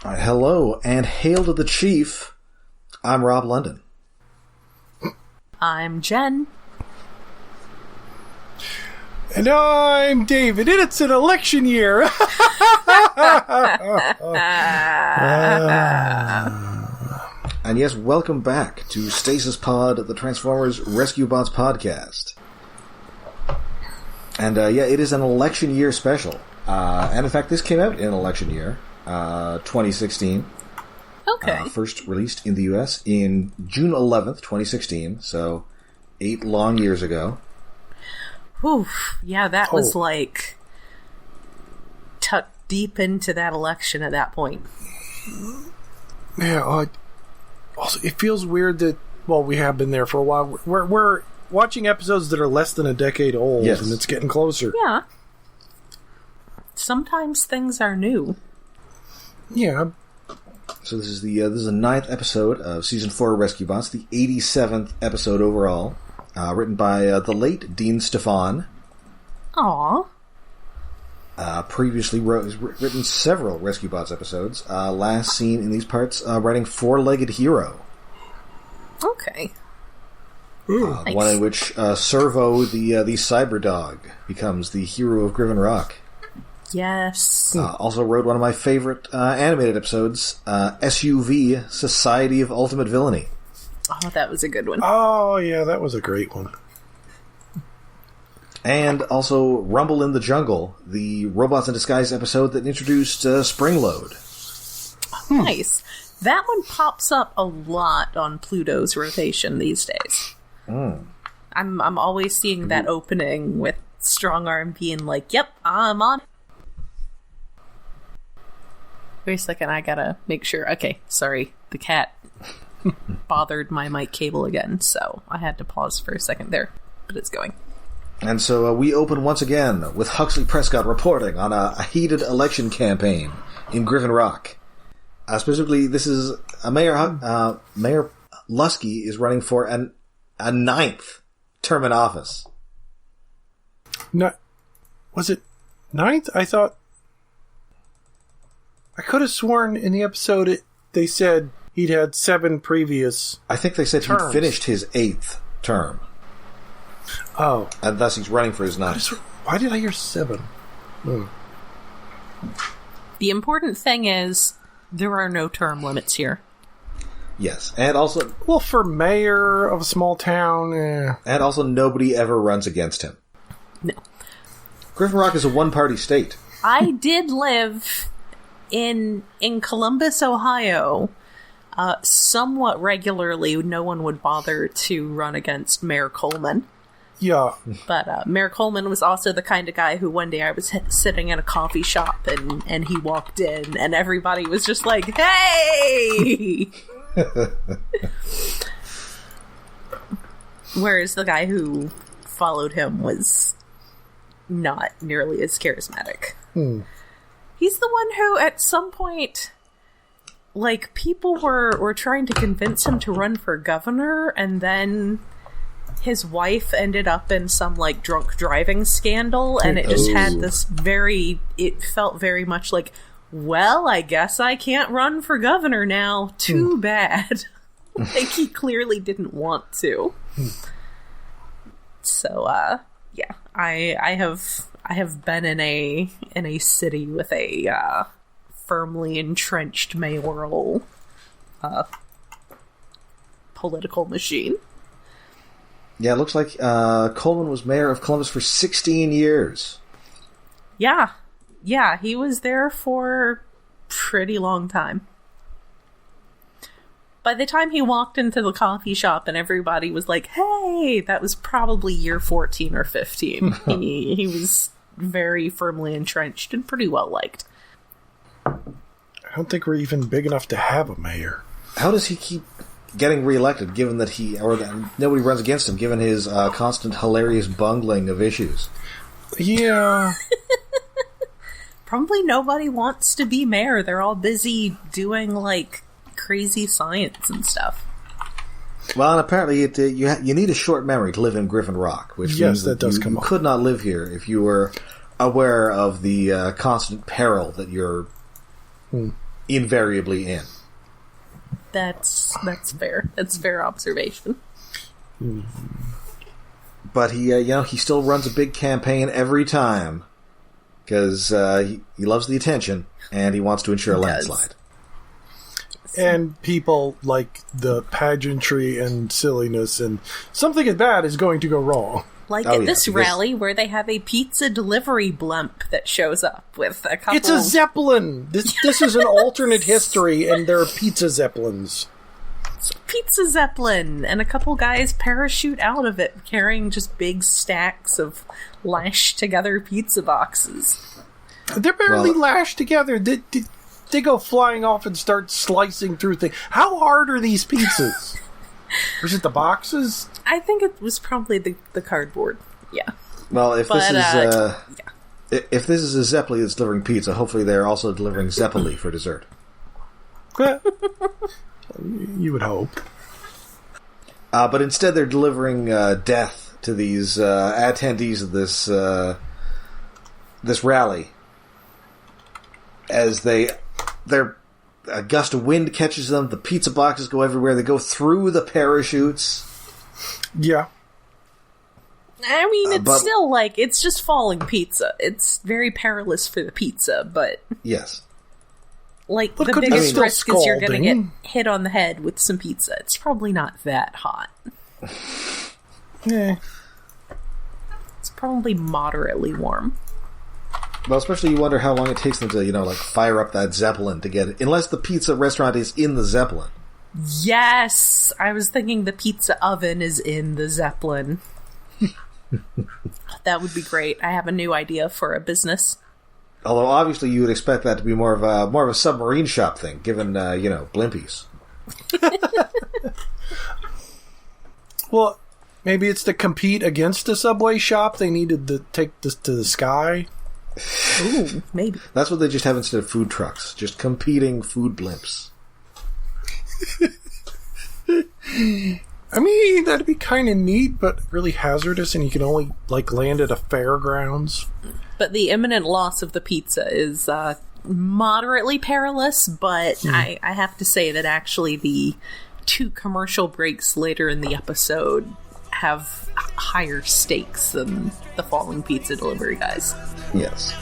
Hello, and hail to the chief. I'm Rob London. I'm Jen. And I'm David, and it's an election year. And yes, welcome back to Stasis Pod, the Transformers Rescue Bots podcast. And it is an election year special. And in fact, this came out in election year, 2016. Okay. First released in the US in June 11th, 2016, so 8 long years ago. Oof. Yeah, that was like tucked deep into that election at that point. Yeah, also, it feels weird that, we have been there for a while. We're watching episodes that are less than a decade old, yes. And it's getting closer. Yeah. Sometimes things are new. Yeah. So this is the 9th episode of Season 4 of Rescue Bots, the 87th episode overall, written by the late Dean Stefan. Aww. Previously written several Rescue Bots episodes. Last seen in these parts writing Four-Legged Hero. Okay. Nice. One in which Servo, the cyber dog, becomes the hero of Griffin Rock. Yes. Also wrote one of my favorite animated episodes, SUV, Society of Ultimate Villainy. Oh, that was a good one. Oh, yeah, that was a great one. And also Rumble in the Jungle, the Robots in Disguise episode that introduced Springload. Nice. That one pops up a lot on Pluto's rotation these days. I'm always seeing that opening with Strong Arm being like, yep, I'm on. Wait a second, I gotta make sure. Okay, sorry, the cat bothered my mic cable again, so I had to pause for a second there, but it's going. And so we open once again with Huxley Prescott reporting on a heated election campaign in Griffin Rock. Specifically, this is Mayor Luskey is running for a 9th term in office. No, was it 9th? I could have sworn in the episode they said he'd had 7 previous I think they said terms. He'd finished his 8th term. Oh. And thus he's running for his 9th. Why did I hear 7? The important thing is there are no term limits here. Yes, and also... Well, for mayor of a small town... And also nobody ever runs against him. No. Griffin Rock is a one-party state. I did live in Columbus, Ohio, somewhat regularly. No one would bother to run against Mayor Coleman. Yeah. But Mayor Coleman was also the kind of guy who one day I was sitting in a coffee shop and he walked in and everybody was just like, hey! Whereas the guy who followed him was not nearly as charismatic. He's the one who, at some point, like, people were trying to convince him to run for governor, and then his wife ended up in some, like, drunk driving scandal, and it just had this it felt very much like, well, I guess I can't run for governor now. Too bad. Like, he clearly didn't want to. So, yeah, I have been in a city with a firmly entrenched mayoral political machine. Yeah, it looks like Coleman was mayor of Columbus for 16 years. Yeah, he was there for a pretty long time. By the time he walked into the coffee shop and everybody was like, hey, that was probably year 14 or 15. He was very firmly entrenched and pretty well liked. I don't think we're even big enough to have a mayor. How does he keep getting reelected, given that nobody runs against him, given his constant hilarious bungling of issues? Yeah. Probably nobody wants to be mayor. They're all busy doing, like, crazy science and stuff. Well, and apparently you need a short memory to live in Griffin Rock, which means that you could not live here if you were aware of the constant peril that you're invariably in. That's fair. That's fair observation. But he still runs a big campaign every time because he loves the attention and he wants to ensure a landslide. And people like the pageantry and silliness, and something bad is going to go wrong. Like at this rally where they have a pizza delivery blimp that shows up with a couple... It's a Zeppelin! This is an alternate history, and there are pizza Zeppelins. It's a pizza Zeppelin! And a couple guys parachute out of it, carrying just big stacks of lashed-together pizza boxes. They're barely lashed together. They go flying off and start slicing through things. How hard are these pizzas? Or is it the boxes? I think it was probably the cardboard. Yeah. Well, if this is a Zeppeli that's delivering pizza, hopefully they're also delivering Zeppeli for dessert. You would hope. But instead they're delivering death to these attendees of this rally. As a gust of wind catches them, the pizza boxes go everywhere, they go through the parachutes. Yeah. I mean, it's still like, it's just falling pizza. It's very perilous for the pizza, but... Yes. Like, the biggest risk is you're going to get hit on the head with some pizza. It's probably not that hot. Yeah. It's probably moderately warm. Well, especially you wonder how long it takes them to, fire up that Zeppelin to get it. Unless the pizza restaurant is in the Zeppelin. Yes! I was thinking the pizza oven is in the Zeppelin. That would be great. I have a new idea for a business. Although, obviously, you would expect that to be more of a submarine shop thing, given, blimpies. Well, maybe it's to compete against a subway shop. They needed to take this to the sky. Ooh, maybe. That's what they just have instead of food trucks. Just competing food blimps. I mean, that'd be kind of neat, but really hazardous, and you can only, land at a fairgrounds. But the imminent loss of the pizza is moderately perilous, but I have to say that actually the 2 commercial breaks later in the episode have higher stakes than the falling pizza delivery guys. Yes.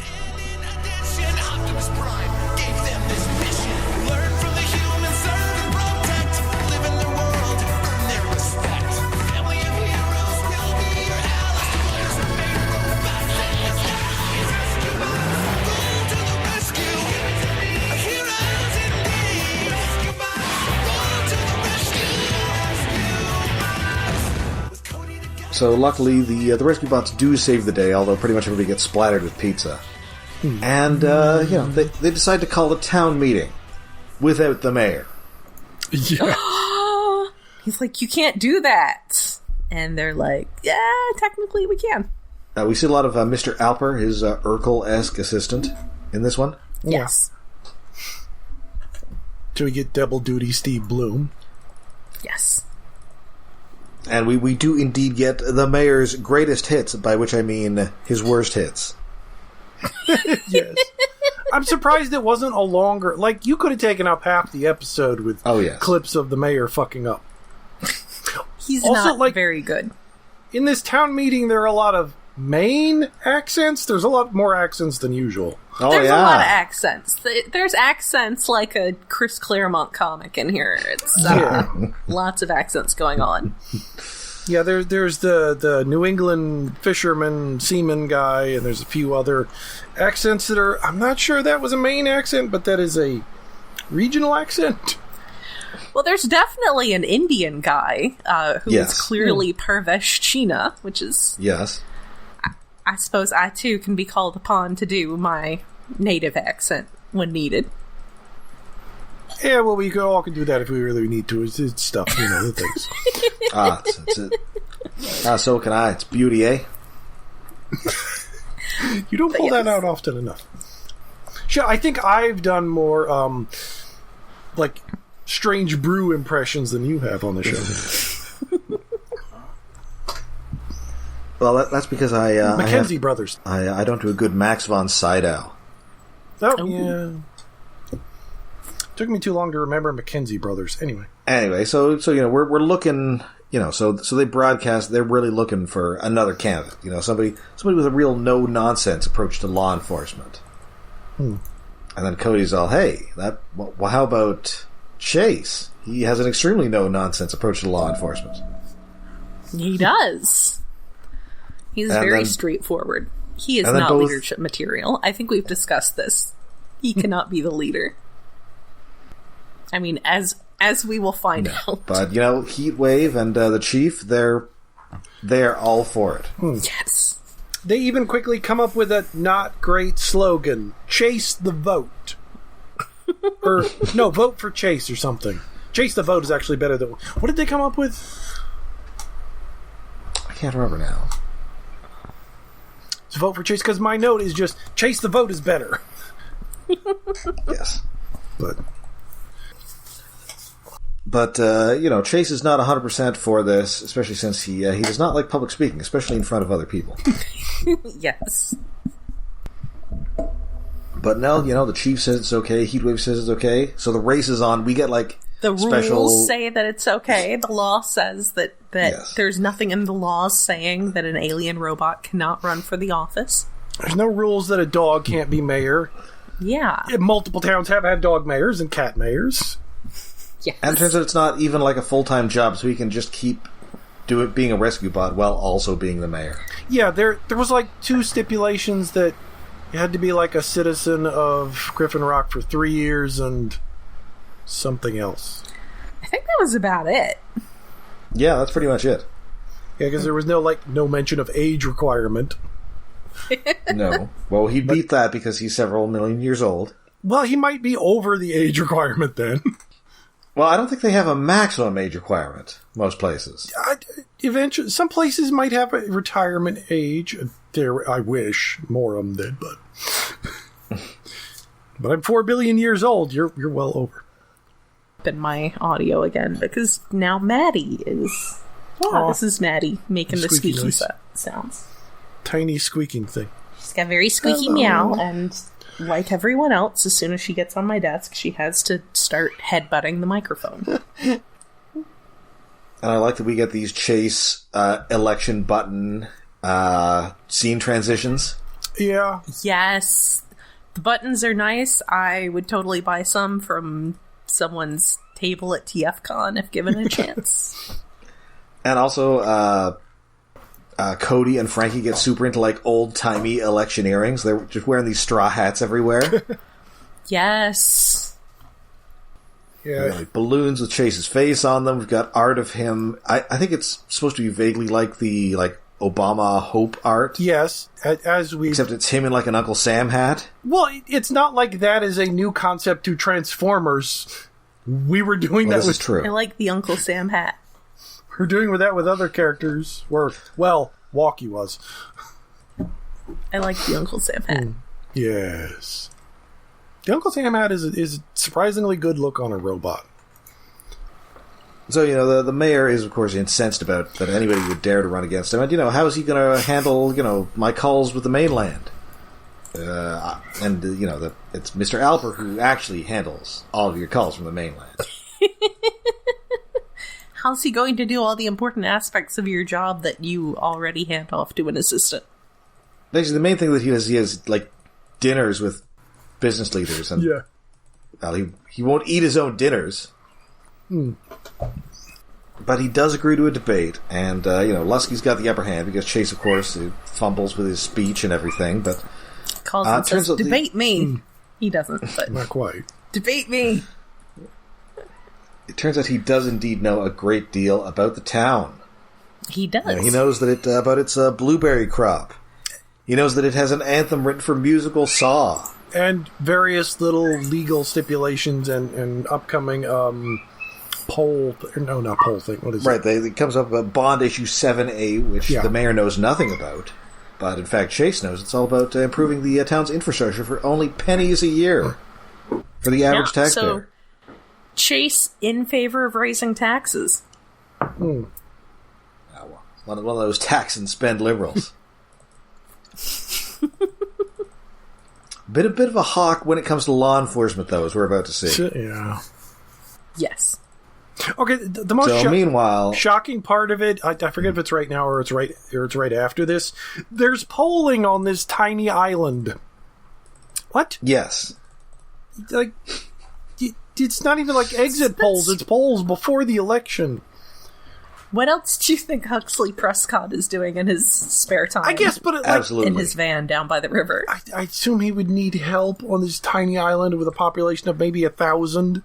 So luckily, the rescue bots do save the day, although pretty much everybody gets splattered with pizza. And, they decide to call a town meeting without the mayor. Yeah. He's like, you can't do that. And they're like, yeah, technically we can. We see a lot of Mr. Alper, his Urkel-esque assistant, in this one. Yes. So we get double duty Steve Bloom. Yes. And we do indeed get the mayor's greatest hits, by which I mean his worst hits. Yes. I'm surprised it wasn't a longer... you could have taken up half the episode with clips of the mayor fucking up. He's also, not very good. In this town meeting, there are a lot of Maine accents. There's a lot more accents than usual. There's a lot of accents. There's accents like a Chris Claremont comic in here. It's lots of accents going on. Yeah, there's the New England fisherman, seaman guy, and there's a few other accents that are... I'm not sure that was a Maine accent, but that is a regional accent. Well, there's definitely an Indian guy who is clearly Parvesh Cheena, which is... Yes. I suppose I, too, can be called upon to do my native accent when needed. Yeah, well, we all can do that if we really need to. It's stuff, the things. So can I. It's beauty, eh? You don't pull that out often enough. Sure, I think I've done more, Strange Brew impressions than you have on the show. Well, that's because Mackenzie Brothers. I don't do a good Max von Sydow. Oh, yeah. Took me too long to remember McKenzie Brothers. Anyway, so we're looking, so they broadcast. They're really looking for another candidate. Somebody with a real no nonsense approach to law enforcement. And then Cody's all, hey, well, how about Chase? He has an extremely no nonsense approach to law enforcement. He does. He's very straightforward. He is not leadership material. I think we've discussed this. He cannot be the leader. I mean, as we will find out. But, Heatwave and the Chief, they're all for it. Yes. They even quickly come up with a not great slogan. Chase the vote. Or, no, vote for Chase or something. Chase the vote is actually better than... What did they come up with? I can't remember now. It's vote for Chase, because my note is just, Chase the vote is better. Yes. But, Chase is not 100% for this, especially since he does not like public speaking, especially in front of other people. Yes. But now, the Chief says it's okay, Heatwave says it's okay, so the race is on. We get, the rules say that it's okay. The law says that yes. There's nothing in the laws saying that an alien robot cannot run for the office. There's no rules that a dog can't be mayor. Yeah. Multiple towns have had dog mayors and cat mayors. Yes. And it turns out it's not even a full-time job, so he can just keep being a rescue bot while also being the mayor. Yeah, there was 2 stipulations that you had to be a citizen of Griffin Rock for 3 years and something else. I think that was about it. Yeah, that's pretty much it. Yeah, because there was no mention of age requirement. No. Well, he beat that because he's several million years old. Well, he might be over the age requirement then. Well, I don't think they have a maximum age requirement, most places. Eventually, some places might have a retirement age. I wish more of them did, but... But I'm 4 billion years old. You're well over. In my audio again, because now Maddie is... this is Maddie making the squeaky sounds. Tiny squeaking thing. She's got very squeaky meow, and like everyone else, as soon as she gets on my desk, she has to start headbutting the microphone. And I like that we get these Chase election button scene transitions. Yeah. Yes. The buttons are nice. I would totally buy some from someone's table at TFCon if given a chance. And also, Cody and Frankie get super into old-timey electioneerings. They're just wearing these straw hats everywhere. Yes. Yeah. Balloons with Chase's face on them. We've got art of him. I think it's supposed to be vaguely like the Obama Hope art. Yes, except it's him in an Uncle Sam hat. Well, it's not like that is a new concept to Transformers. We were doing that. This is true. I like the Uncle Sam hat. We're doing that with other characters. Walkie was. I like the Uncle Sam hat. Yes. The Uncle Sam hat is a surprisingly good look on a robot. So, the mayor is, of course, incensed about that anybody would dare to run against him. And, how is he going to handle, my calls with the mainland? It's Mr. Alper who actually handles all of your calls from the mainland. How's he going to do all the important aspects of your job that you already hand off to an assistant? Basically, the main thing that he has, dinners with business leaders. And, yeah. Well, he won't eat his own dinners. But he does agree to a debate, and, Luskey's got the upper hand, because Chase, of course, fumbles with his speech and everything, but... Calls and says, debate me! He doesn't, but... Not quite. Debate me! It turns out he does indeed know a great deal about the town. He does. He knows that about its blueberry crop. He knows that it has an anthem written for musical saw. And various little legal stipulations and upcoming... poll thing. What is it? Right, it comes up about Bond Issue 7A, which the mayor knows nothing about. But in fact, Chase knows it's all about improving the town's infrastructure for only pennies a year for the average taxpayer. So, Chase in favor of raising taxes. Oh, well, one of those tax and spend liberals. Bit of a hawk when it comes to law enforcement, though, as we're about to see. Yeah. Yes. Okay, the most meanwhile, shocking part of it, I forget if it's right now or it's right after this. There's polling on this tiny island. What? Yes. Like, it's not even like exit polls. It's polls before the election. What else do you think Huxley Prescott is doing in his spare time? I guess, but absolutely in his van down by the river. I assume he would need help on this tiny island with a population of maybe 1,000.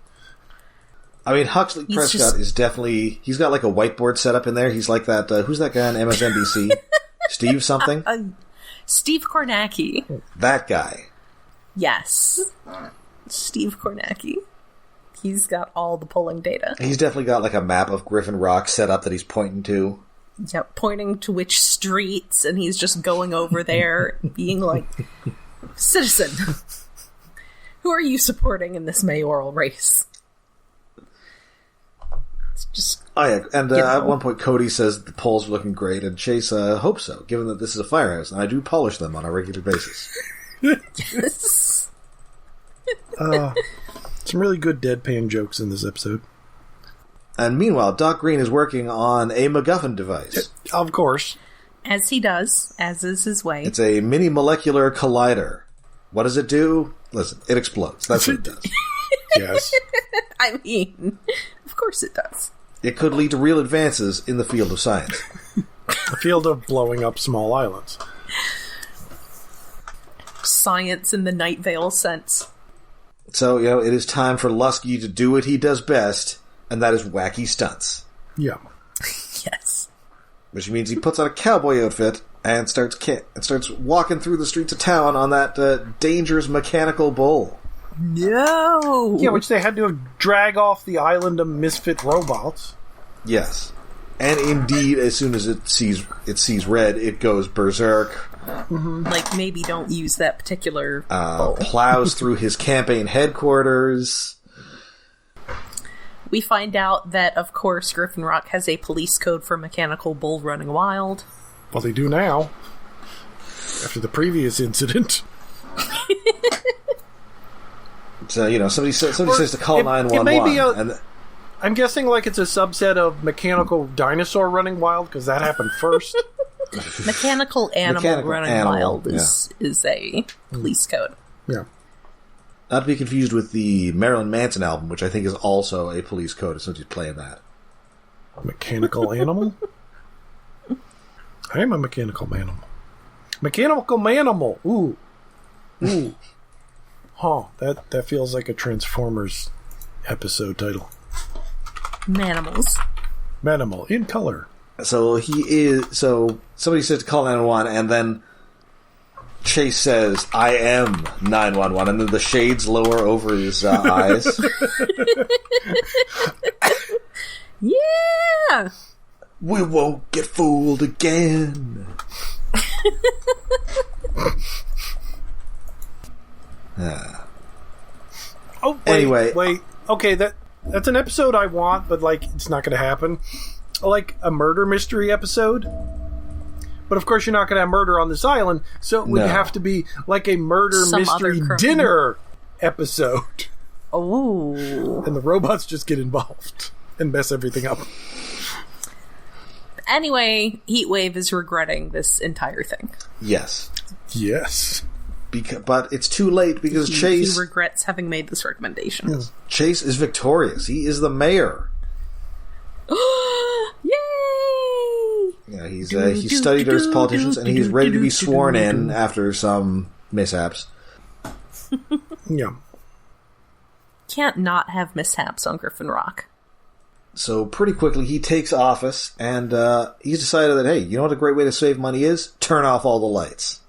I mean, Huxley Prescott is definitely... He's got like a whiteboard set up in there. He's like that... who's that guy on MSNBC? Steve something? Steve Kornacki. That guy. Yes. Steve Kornacki. He's got all the polling data. He's definitely got like a map of Griffin Rock set up that he's pointing to. Yep, pointing to which streets, and he's just going over there, being like, "Citizen, who are you supporting in this mayoral race?" It's just... Oh, yeah. And at one point, Cody says the polls are looking great, and Chase hopes so, given that this is a firehouse, and I do polish them on a regular basis. Yes. Some really good deadpan jokes in this episode. And meanwhile, Doc Greene is working on a MacGuffin device. Of course. As he does, as is his way. It's a mini molecular collider. What does it do? Listen, it explodes. That's what it does. Yes. I mean, of course it does. It could lead to real advances in the field of science. The field of blowing up small islands. Science in the Night Vale sense. So, it is time for Luskey to do what he does best, and that is wacky stunts. Yeah. Yes. Which means he puts on a cowboy outfit and starts walking through the streets of town on that dangerous mechanical bull. No! Yeah, which they had to drag off the island of misfit robots. Yes. And indeed, as soon as it sees red, it goes berserk. Mm-hmm. Like, maybe don't use that particular plows through his campaign headquarters. We find out that, of course, Griffin Rock has a police code for mechanical bull running wild. Well, they do now. After the previous incident. So, somebody says to call 911. It may be I'm guessing like it's a subset of mechanical dinosaur running wild, because that happened first. Mechanical animal running wild is a police code. Yeah. Not to be confused with the Marilyn Manson album, which I think is also a police code, as soon as he's playing that. Mechanical animal? I am a mechanical manimal. Mechanical manimal! Ooh. Ooh. Huh. That feels like a Transformers episode title. Manimals. Manimal, in color. So somebody says to call 911, and then Chase says, "I am 911," and then the shades lower over his eyes. Yeah! We won't get fooled again. Oh, wait, anyway. Wait. Okay, that's an episode I want, but, like, it's not going to happen. Like a murder mystery episode. But, of course, you're not going to have murder on this island, so it would have to be like a murder mystery dinner episode. Oh. And the robots just get involved and mess everything up. Anyway, Heatwave is regretting this entire thing. Yes. Yes. But it's too late because Chase... He regrets having made this recommendation. Yes. Chase is victorious. He is the mayor. Yay! Yeah, he studied as politicians, and he's ready to be sworn in after some mishaps. Yeah. Can't not have mishaps on Griffin Rock. So pretty quickly he takes office, and he's decided that, hey, you know what a great way to save money is? Turn off all the lights.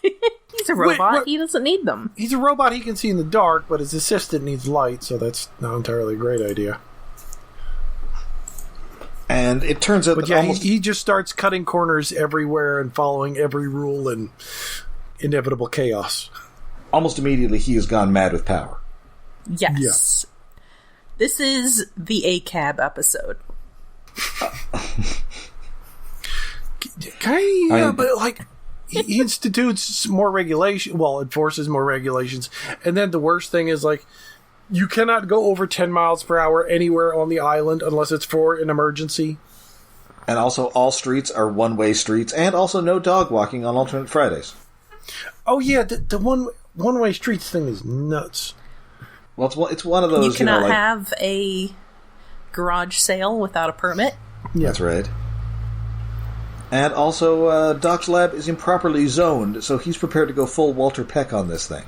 He's a robot. He doesn't need them. He's a robot. He can see in the dark, but his assistant needs light, so that's not entirely a great idea. And it turns out he just starts cutting corners everywhere and following every rule and inevitable chaos. Almost immediately he has gone mad with power. Yes. Yeah. This is the ACAB episode. But like... he institutes more regulation. Well, enforces more regulations. And then the worst thing is, like, you cannot go over 10 miles per hour anywhere on the island unless it's for an emergency. And also, all streets are one-way streets, and also no dog walking on alternate Fridays. Oh, yeah, the one-way streets thing is nuts. Well, it's one of those, you cannot have a garage sale without a permit. Yeah. That's right. And also, Doc's lab is improperly zoned, so he's prepared to go full Walter Peck on this thing.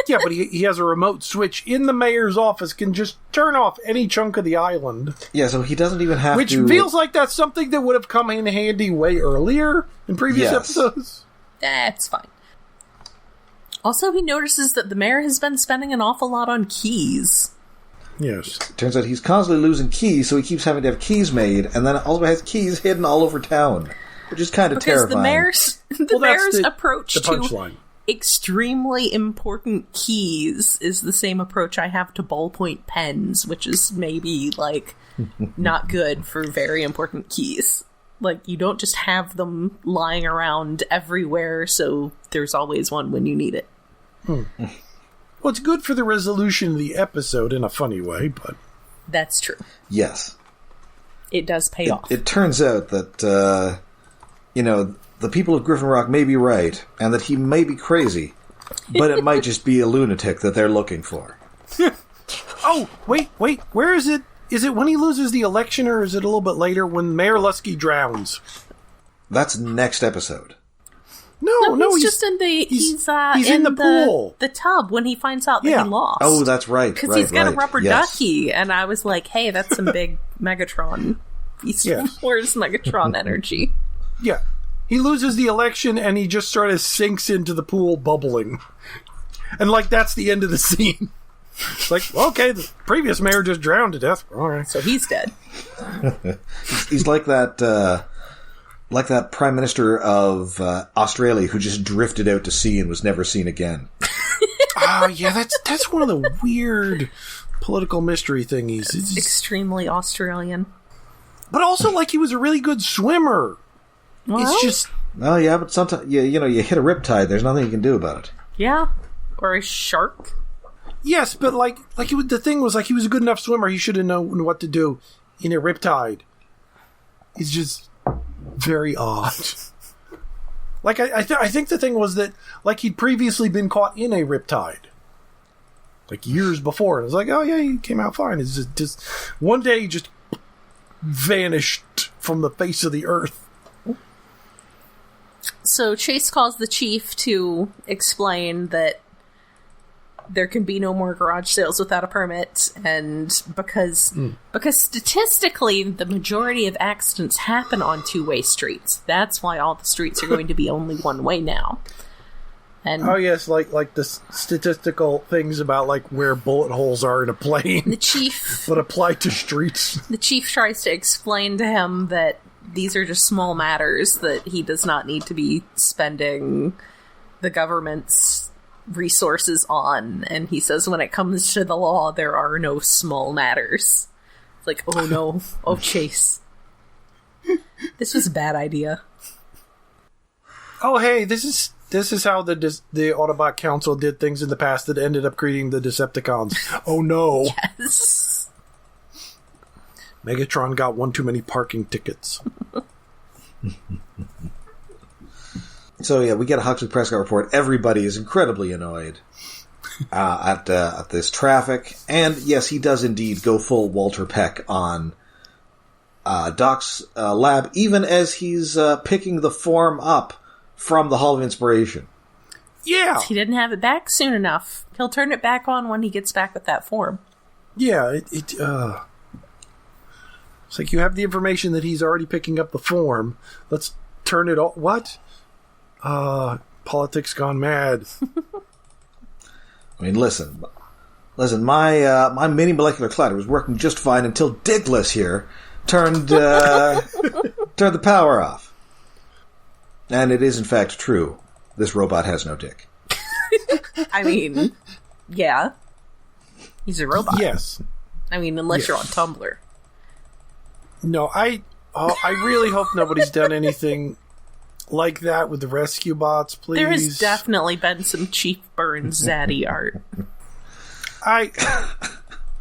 Yeah, but he has a remote switch in the mayor's office, can just turn off any chunk of the island. Yeah, so he doesn't even have Which to... feels like that's something that would have come in handy way earlier in previous episodes. That's fine. Also, he notices that the mayor has been spending an awful lot on keys. Yes. Turns out he's constantly losing keys, so he keeps having to have keys made, and then also has keys hidden all over town, which is kind of terrifying. Because the mayor's approach the to punchline. Extremely important keys is the same approach I have to ballpoint pens, which is maybe, like, not good for very important keys. Like, you don't just have them lying around everywhere, so there's always one when you need it. Well, it's good for the resolution of the episode in a funny way, but... That's true. Yes. It does pay off. It turns out that, the people of Griffin Rock may be right, and that he may be crazy, but it might just be a lunatic that they're looking for. Oh, wait, where is it? Is it when he loses the election, or is it a little bit later when Mayor Luskey drowns? That's next episode. No, he's just in the... He's in the pool. The tub when he finds out that he lost. Oh, that's right. Because he's got a rubber ducky, and I was like, hey, that's some big Megatron. Where's Megatron energy? Yeah. He loses the election, and he just sort of sinks into the pool bubbling. And, like, that's the end of the scene. It's like, well, okay, the previous mayor just drowned to death. All right. So he's dead. He's like that Prime Minister of Australia who just drifted out to sea and was never seen again. Oh, yeah, that's one of the weird political mystery thingies. It's extremely Australian. But also, like, he was a really good swimmer. Well, it's just... Oh, yeah, but sometimes, you hit a riptide, there's nothing you can do about it. Yeah. Or a shark. Yes, but, the thing was, like, he was a good enough swimmer, he should have known what to do in a riptide. It's just very odd. Like, I think the thing was that, like, he'd previously been caught in a riptide. Like, years before. And it was like, oh, yeah, he came out fine. It's just one day he just vanished from the face of the earth. So Chase calls the chief to explain that there can be no more garage sales without a permit, and because statistically the majority of accidents happen on two-way streets. That's why all the streets are going to be only one-way now. And oh yes, like the statistical things about like where bullet holes are in a plane. The chief but applied to streets. The chief tries to explain to him that these are just small matters, that he does not need to be spending the government's resources on, and he says when it comes to the law there are no small matters. It's like, oh no, oh Chase, this was a bad idea. Oh hey, this is how the Autobot Council did things in the past that ended up creating the Decepticons. Oh no. Yes. Megatron got one too many parking tickets. So yeah, we get a Huxley Prescott report. Everybody is incredibly annoyed at this traffic, and yes, he does indeed go full Walter Peck on Doc's lab, even as he's picking the form up from the Hall of Inspiration. Yeah, he didn't have it back soon enough. He'll turn it back on when he gets back with that form. Yeah, it's like you have the information that he's already picking up the form. Let's turn it off. What? Politics gone mad. I mean, listen. My mini molecular collider was working just fine until Dickless here turned the power off. And it is in fact true. This robot has no dick. I mean, yeah, he's a robot. Yes. I mean, unless you're on Tumblr. No, I really hope nobody's done anything like that with the rescue bots, please. There has definitely been some Chief Burns zaddy art.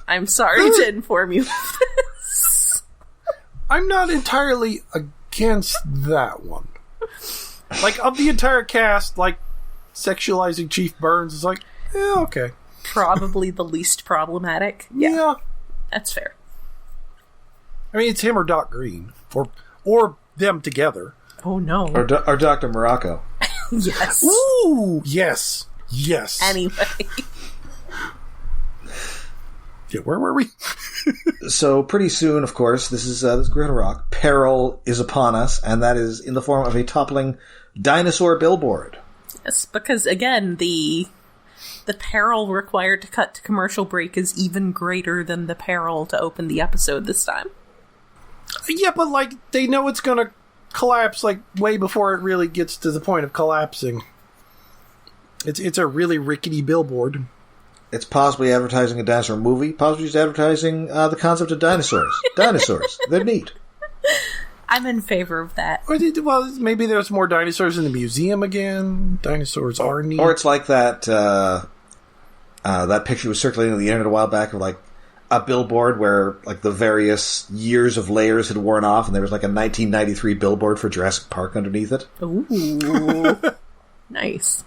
I'm sorry to inform you of this. I'm not entirely against that one. Like, of the entire cast, like, sexualizing Chief Burns is like, yeah, okay. Probably the least problematic. Yeah. That's fair. I mean, it's him or Doc Greene. Or them together. Oh, no. Or Dr. Morocco. Yes. Ooh, yes. Yes. Anyway. Yeah, where were we? So pretty soon, of course, this is Griffin Rock. Peril is upon us, and that is in the form of a toppling dinosaur billboard. Yes, because again, the peril required to cut to commercial break is even greater than the peril to open the episode this time. Yeah, but like they know it's gonna collapse like way before it really gets to the point of collapsing. It's a really rickety billboard. It's possibly advertising a dinosaur movie. Possibly just advertising the concept of dinosaurs. Dinosaurs. They're neat. I'm in favor of that. Well, maybe there's more dinosaurs in the museum again. Dinosaurs are neat. Or it's like that that picture was circulating on the internet a while back of like a billboard where like the various years of layers had worn off, and there was like a 1993 billboard for Jurassic Park underneath it. Ooh. Nice.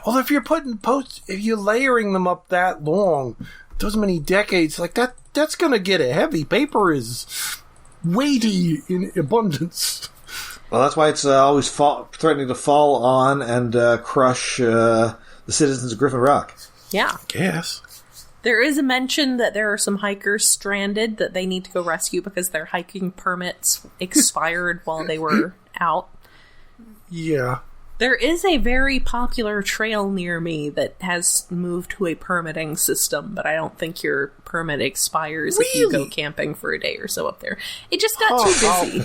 Although if you're if you're layering them up that long, those many decades, like that's gonna get heavy. Paper is weighty in abundance. Well, that's why it's always threatening to fall on and crush the citizens of Griffin Rock. Yeah. Yes. There is a mention that there are some hikers stranded that they need to go rescue because their hiking permits expired while they were out. Yeah. There is a very popular trail near me that has moved to a permitting system, but I don't think your permit expires if you go camping for a day or so up there. It just got too busy.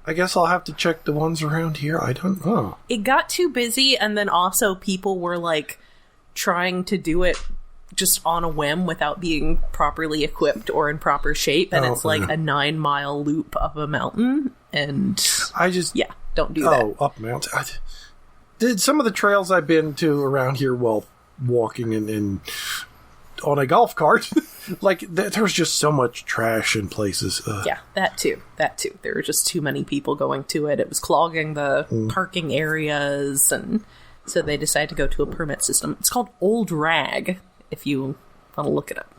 I guess I'll have to check the ones around here. I don't know. It got too busy, and then also people were, like, trying to do it just on a whim without being properly equipped or in proper shape, and it's like a 9-mile loop up a mountain, and... Yeah. Don't do that. Oh, up mountain. Did some of the trails I've been to around here while walking in on a golf cart, like there's just so much trash in places. Yeah, that too. There were just too many people going to it. It was clogging the parking areas, and so they decided to go to a permit system. It's called Old Rag, if you want to look it up.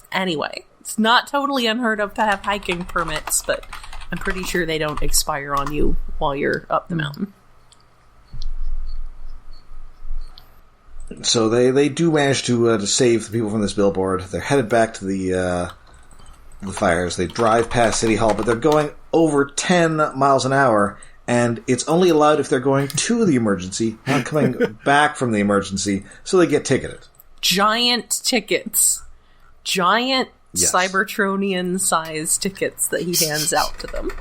Anyway. It's not totally unheard of to have hiking permits, but I'm pretty sure they don't expire on you while you're up the mountain. So they do manage to save the people from this billboard. They're headed back to the fires. They drive past City Hall, but they're going over 10 miles an hour, and it's only allowed if they're going to the emergency, not coming back from the emergency, so they get ticketed. Giant tickets. Giant Cybertronian-sized tickets that he hands out to them.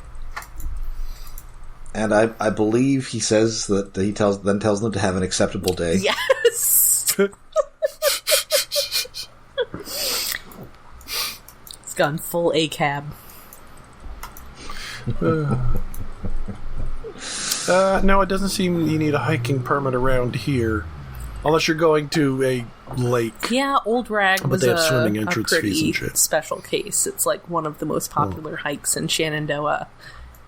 And I believe he says that he tells them to have an acceptable day. Yes! It's gone full ACAB. No, it doesn't seem you need a hiking permit around here. Unless you're going to a lake. Yeah, Old Rag was a pretty fees special case. It's like one of the most popular hikes in Shenandoah.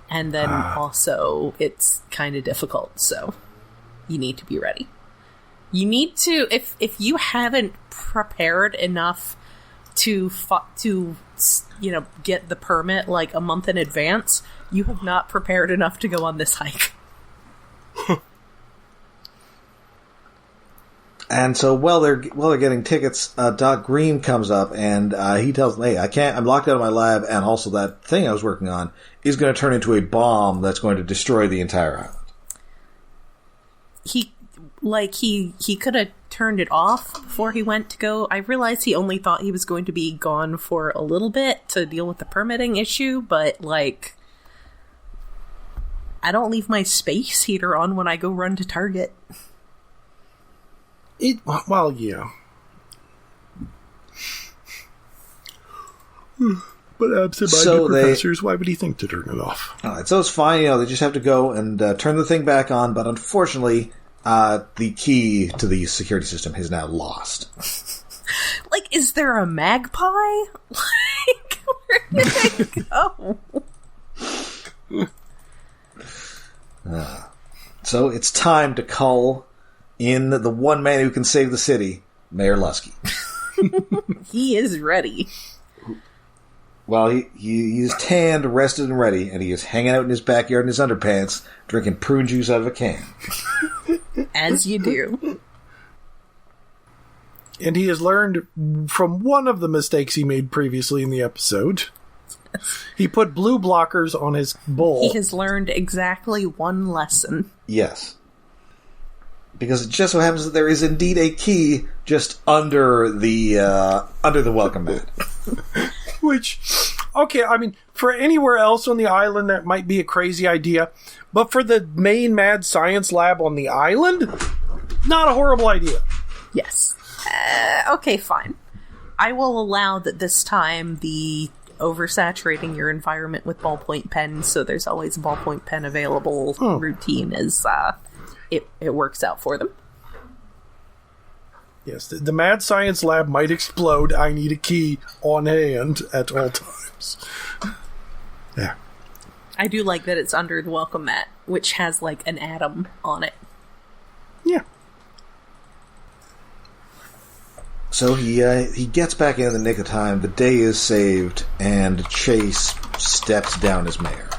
And then also, it's kind of difficult, so you need to be ready. You need to, if you haven't prepared enough to get the permit like a month in advance, you have not prepared enough to go on this hike. And so while they're getting tickets, Doc Greene comes up and he tells them, "Hey, I'm locked out of my lab, and also that thing I was working on is going to turn into a bomb that's going to destroy the entire island." He could have turned it off before he went to go. I realized he only thought he was going to be gone for a little bit to deal with the permitting issue, but like, I don't leave my space heater on when I go run to Target. Well, yeah. But But absent-minded professors, why would he think to turn it off? All right, so it's fine. They just have to go and turn the thing back on. But unfortunately, the key to the security system is now lost. Like, is there a magpie? Like, where did it go? So it's time to call in the one man who can save the city, Mayor Luskey. He is ready. Well, he's tanned, rested, and ready, and he is hanging out in his backyard in his underpants, drinking prune juice out of a can. As you do. And he has learned from one of the mistakes he made previously in the episode. He put blue blockers on his bowl. He has learned exactly one lesson. Yes. Because it just so happens that there is indeed a key just under the welcome mat. Which, okay, I mean, for anywhere else on the island, that might be a crazy idea. But for the main mad science lab on the island, not a horrible idea. Yes. Okay, fine. I will allow that this time the oversaturating your environment with ballpoint pens, so there's always a ballpoint pen available routine is it works out for them. Yes, the mad science lab might explode. I need a key on hand at all times. Yeah. I do like that it's under the welcome mat, which has like an atom on it. Yeah. So he gets back in the nick of time, the day is saved, and Chase steps down as mayor.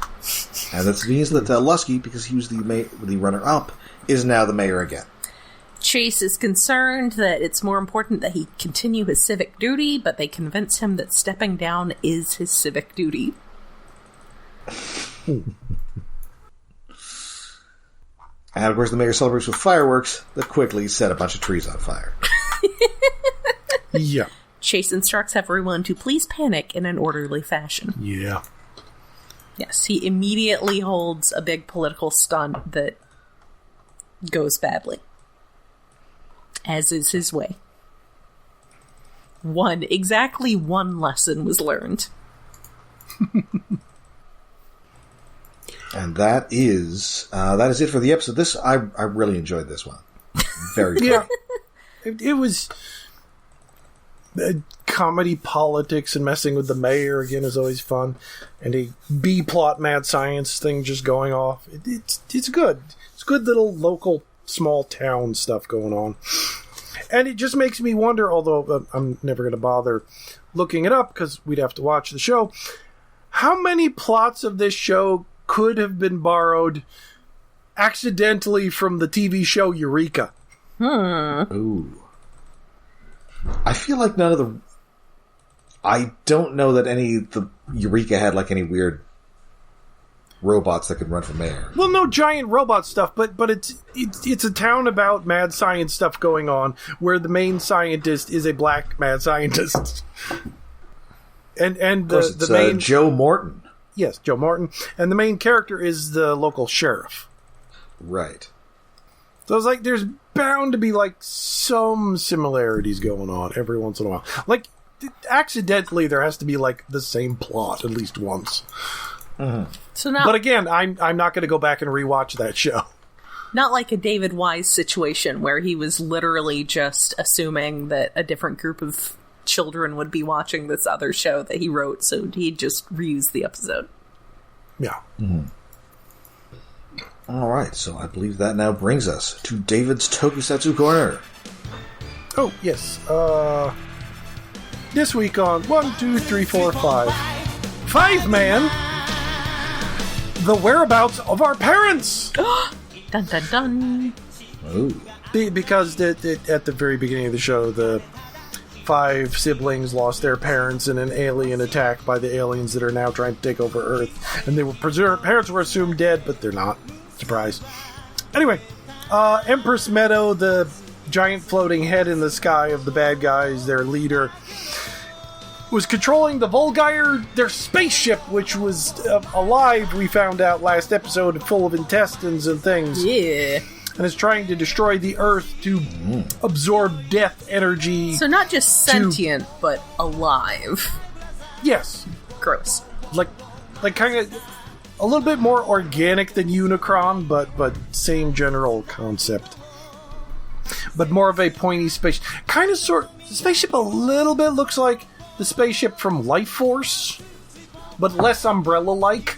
And that means that Luskey, because he was the runner-up, is now the mayor again. Chase is concerned that it's more important that he continue his civic duty, but they convince him that stepping down is his civic duty. And of course the mayor celebrates with fireworks that quickly set a bunch of trees on fire. Yeah. Chase instructs everyone to please panic in an orderly fashion. Yeah. Yes, he immediately holds a big political stunt that goes badly. As is his way. Exactly one lesson was learned. And that is it for the episode. I really enjoyed this one. Very good. Yeah. It was comedy politics and messing with the mayor again is always fun, and a B-plot mad science thing just going off. It's good. It's good little local small town stuff going on. And it just makes me wonder, although I'm never going to bother looking it up because we'd have to watch the show, how many plots of this show could have been borrowed accidentally from the TV show Eureka? Ooh. I feel like none of the... I don't know that any of the Eureka had like any weird robots that could run for mayor. Well, no giant robot stuff, but it's a town about mad science stuff going on where the main scientist is a black mad scientist. And the main Joe Morton. Yes, Joe Morton. And the main character is the local sheriff. Right. So it's like there's bound to be like some similarities going on every once in a while. Like accidentally there has to be like the same plot at least once. Mm-hmm. So now, but again, I'm not going to go back and rewatch that show. Not like a David Wise situation where he was literally just assuming that a different group of children would be watching this other show that he wrote, so he just reused the episode. Yeah. Mm-hmm. All right, so I believe that now brings us to David's Tokusatsu Corner. Oh, yes. This week on 1, 2, 3, 4, 5. 5 Man! The whereabouts of our parents! Dun dun dun! Ooh. Because at the very beginning of the show, the 5 siblings lost their parents in an alien attack by the aliens that are now trying to take over Earth. And they were parents were assumed dead, but they're not. Surprise. Anyway, Empress Meadow, the giant floating head in the sky of the bad guys, their leader, was controlling the Volgire, their spaceship, which was alive, we found out last episode, full of intestines and things. Yeah. And is trying to destroy the Earth to absorb death energy. So not just sentient, but alive. Yes. Gross. Like kind of a little bit more organic than Unicron, but same general concept. But more of a pointy space. The spaceship a little bit looks like the spaceship from Life Force, but less Umbrella-like.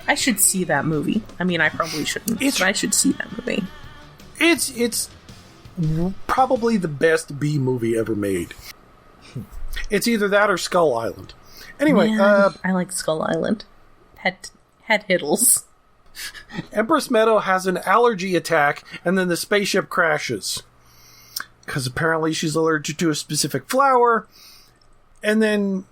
I should see that movie. I mean, I probably shouldn't, but I should see that movie. It's probably the best B movie ever made. It's either that or Skull Island. Anyway, I like Skull Island. Head hiddles. Empress Meadow has an allergy attack, and then the spaceship crashes. Because apparently she's allergic to a specific flower, and then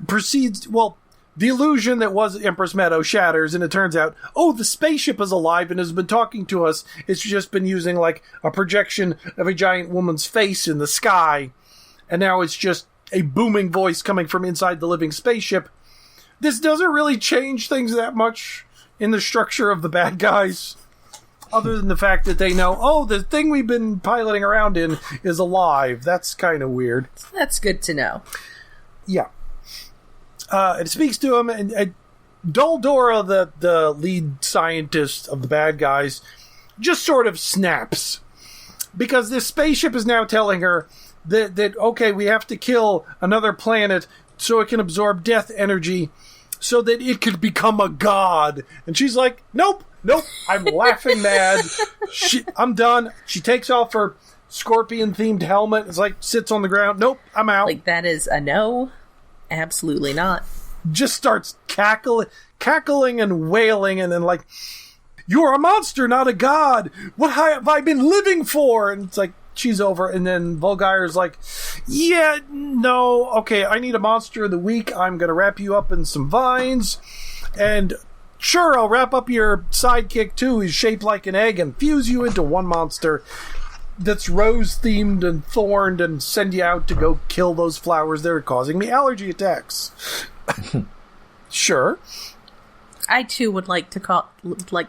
proceeds... Well, the illusion that was Empress Meadow shatters, and it turns out, the spaceship is alive and has been talking to us. It's just been using, like, a projection of a giant woman's face in the sky, and now it's just a booming voice coming from inside the living spaceship. This doesn't really change things that much in the structure of the bad guys, other than the fact that they know, the thing we've been piloting around in is alive. That's kind of weird. That's good to know. Yeah. It speaks to him, and Doldora, the lead scientist of the bad guys, just sort of snaps. Because this spaceship is now telling her that okay, we have to kill another planet so it can absorb death energy so that it could become a god. And she's like, nope, I'm laughing mad. I'm done. She takes off her scorpion-themed helmet. It's like, sits on the ground. Nope, I'm out. Like, that is a no. Absolutely not. Just starts cackling and wailing, and then like, you're a monster, not a god. What have I been living for? And it's like, she's over, and then Volgire's like, yeah, no, okay, I need a monster of the week. I'm gonna wrap you up in some vines, and sure, I'll wrap up your sidekick too. He's shaped like an egg and fuse you into one monster that's rose-themed and thorned and send you out to go kill those flowers that are causing me allergy attacks. Sure. I too would like to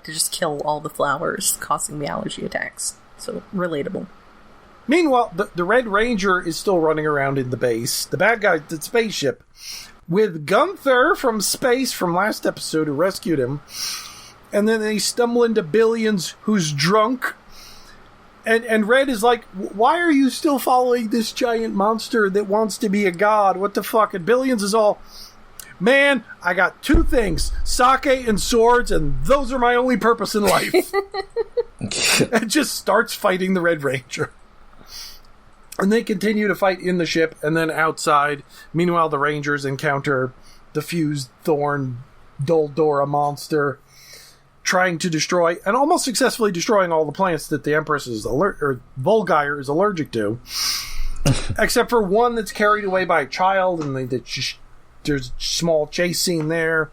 just kill all the flowers causing me allergy attacks. So, relatable. Meanwhile, the Red Ranger is still running around in the base. The bad guy, the spaceship, with Gunther from space from last episode who rescued him. And then they stumble into Billions, who's drunk. And Red is like, why are you still following this giant monster that wants to be a god? What the fuck? And Billions is all, man, I got two things, sake and swords, and those are my only purpose in life. And just starts fighting the Red Ranger. And they continue to fight in the ship, and then outside. Meanwhile, the Rangers encounter the fused thorn Doldora monster, trying to destroy, and almost successfully destroying all the plants that the Empress is Volgire is allergic to. Except for one that's carried away by a child, and there's a small chase scene there.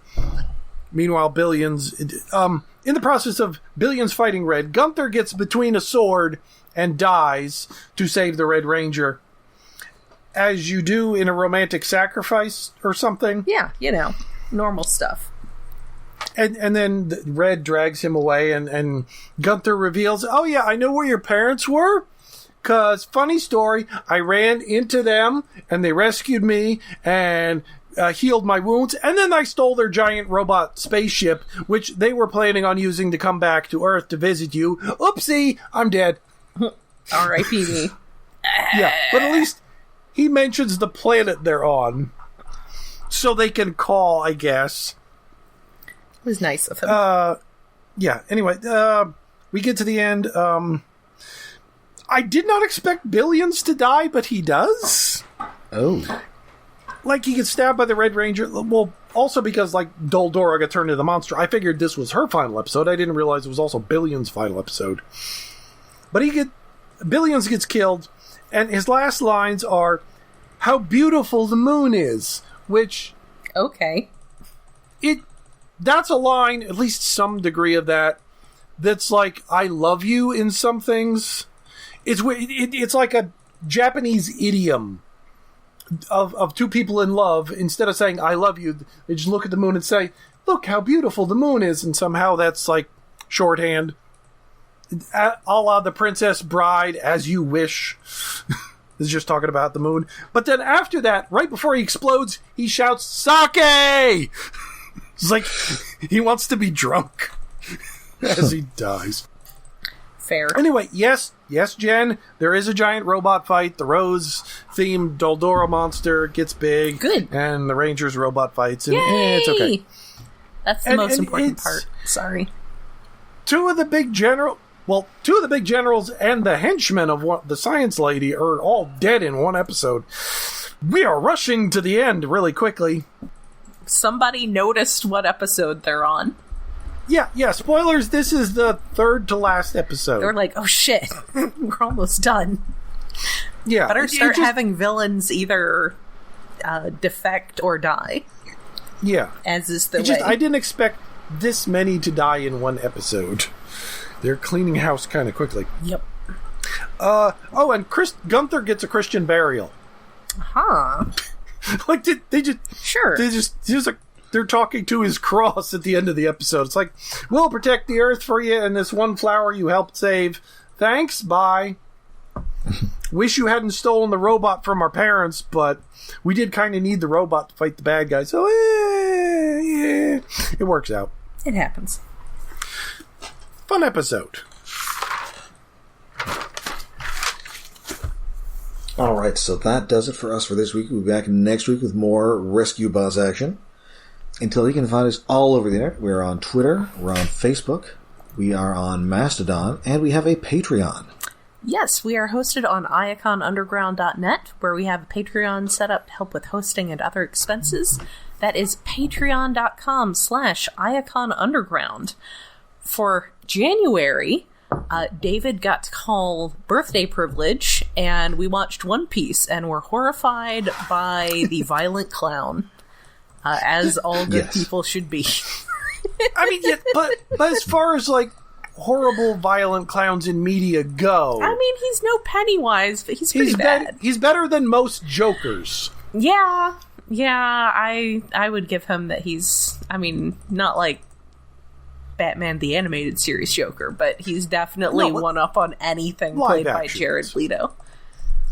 Meanwhile, Billions, in the process of Billions fighting Red, Gunther gets between a sword and dies to save the Red Ranger. As you do in a romantic sacrifice or something. Yeah, normal stuff. And then Red drags him away, and Gunther reveals, oh yeah, I know where your parents were. 'Cause, funny story, I ran into them, and they rescued me, and healed my wounds, and then I stole their giant robot spaceship, which they were planning on using to come back to Earth to visit you. Oopsie, I'm dead. R.I.P. me. Yeah, but at least he mentions the planet they're on. So they can call, I guess. It was nice of him. Yeah, anyway, we get to the end. I did not expect Billions to die, but he does. Oh. Like, he gets stabbed by the Red Ranger. Well, also because, like, Doldora got turned into the monster. I figured this was her final episode. I didn't realize it was also Billions' final episode. But Billions gets killed, and his last lines are, how beautiful the moon is, which... Okay. That's a line, at least some degree of that's like, I love you in some things. It's like a Japanese idiom of two people in love. Instead of saying, I love you, they just look at the moon and say, look how beautiful the moon is. And somehow that's like shorthand. A la The Princess Bride, As You Wish. is just talking about the moon. But then after that, right before he explodes, he shouts, "Sake!" It's like he wants to be drunk as he dies. Fair. Anyway, yes, Jen, there is a giant robot fight. The Rose-themed Doldora monster gets big. Good. And the Rangers robot fights, and Yay! it's okay. That's the most important part. Sorry. Two of the big generals and the henchmen of the science lady are all dead in one episode. We are rushing to the end really quickly. Somebody noticed what episode they're on. Yeah, spoilers, this is the third to last episode. They're like, oh shit, we're almost done. Yeah. Better start having villains either defect or die. Yeah. As is the way. I didn't expect this many to die in one episode. They're cleaning house kind of quickly. Yep. And Gunther gets a Christian burial. Huh. Like, they just... Sure. They're talking to his cross at the end of the episode. It's like, we'll protect the earth for you and this one flower you helped save. Thanks, bye. Wish you hadn't stolen the robot from our parents, but we did kind of need the robot to fight the bad guys. So, yeah, it works out. It happens. Fun episode. Alright, so that does it for us for this week. We'll be back next week with more Rescue Buzz action. Until you can find us all over the internet. We're on Twitter, we're on Facebook, we are on Mastodon, and we have a Patreon. Yes, we are hosted on iaconunderground.net, where we have a Patreon set up to help with hosting and other expenses. That is patreon.com/iaconunderground. For January, David got to call birthday privilege, and we watched One Piece, and were horrified by the violent clown. As all good people should be. I mean, but as far as, like, horrible, violent clowns in media go... I mean, he's no Pennywise, but he's pretty bad. He's better than most Jokers. Yeah, I would give him that he's... I mean, not like Batman the Animated Series Joker, but he's definitely one up on anything played by Jared Leto.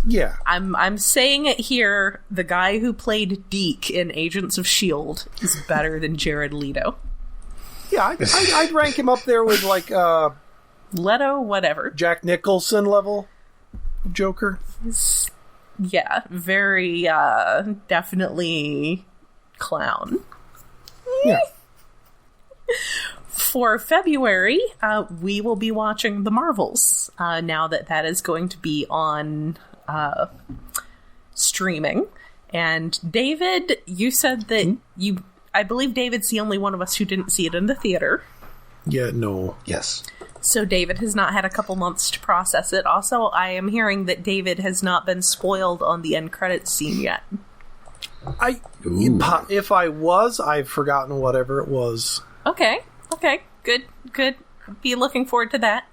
Yeah. I'm saying it here, the guy who played Deke in Agents of S.H.I.E.L.D. is better than Jared Leto. Yeah, I'd rank him up there with, like, Leto, whatever. Jack Nicholson level Joker. Yeah, very, definitely clown. Yeah. For February, we will be watching The Marvels, now that is going to be on... streaming. And David, you said that I believe David's the only one of us who didn't see it in the theater. Yeah, no. Yes. So David has not had a couple months to process it. Also, I am hearing that David has not been spoiled on the end credits scene yet. If I was, I've forgotten whatever it was. Okay, good. Be looking forward to that.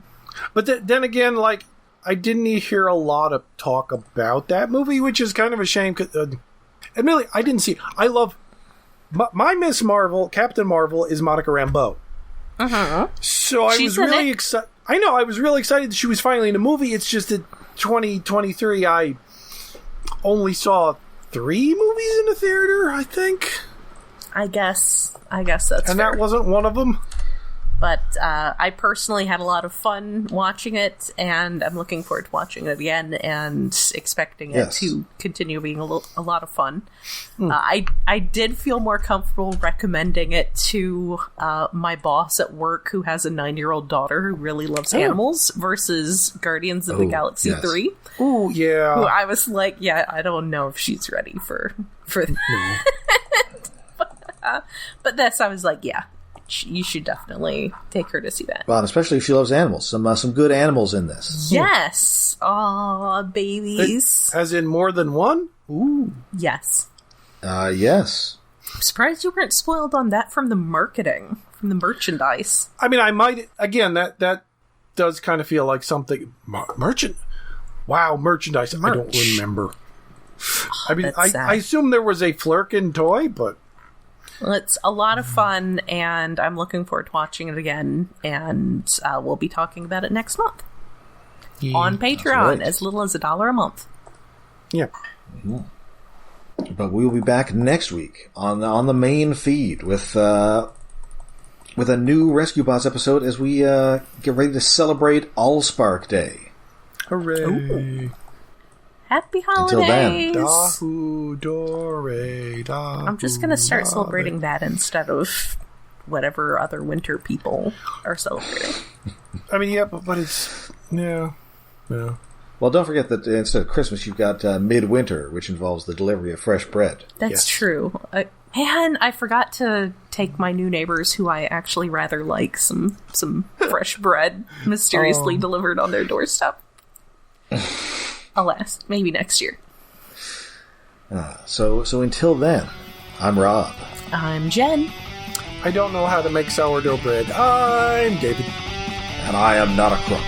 But then again, like, I didn't hear a lot of talk about that movie, which is kind of a shame. Admittedly, I didn't see it. I love... My Miss Marvel, Captain Marvel, is Monica Rambeau. Uh-huh. So I was really excited. I know, I was really excited that she was finally in a movie. It's just that 2023, I only saw 3 movies in the theater, I think. I guess that's fair. And that wasn't one of them. But I personally had a lot of fun watching it, and I'm looking forward to watching it again and expecting it to continue being a lot of fun. I did feel more comfortable recommending it to my boss at work, who has a 9-year-old daughter who really loves animals, versus Guardians of the Galaxy 3. Ooh, yeah. Who I was like, I don't know if she's ready for that. But this, I was like, you should definitely take her to see that. Well, and especially if she loves animals. Some good animals in this. Yes. Aw, babies. As in more than one? Ooh. Yes. Yes. I'm surprised you weren't spoiled on that from the marketing, from the merchandise. I mean, I might... Again, that does kind of feel like something... Merchandise? I don't remember. I mean, I assume there was a Flurkin toy, but... Well, it's a lot of fun, and I'm looking forward to watching it again, and we'll be talking about it next month. On Patreon, as little as $1 a month. Yeah. But we will be back next week on the main feed with a new Rescue Bots episode as we get ready to celebrate Allspark Day. Hooray! Ooh. Happy holidays! Until then. Dahu, Dore, Dahu, I'm just gonna start celebrating that instead of whatever other winter people are celebrating. I mean, yeah, but it's... Yeah. Well, don't forget that instead of Christmas, you've got midwinter, which involves the delivery of fresh bread. That's true. Man, I forgot to take my new neighbors, who I actually rather like, some fresh bread mysteriously delivered on their doorstep. Alas, maybe next year. So until then, I'm Rob. I'm Jen. I don't know how to make sourdough bread. I'm David. And I am not a crook.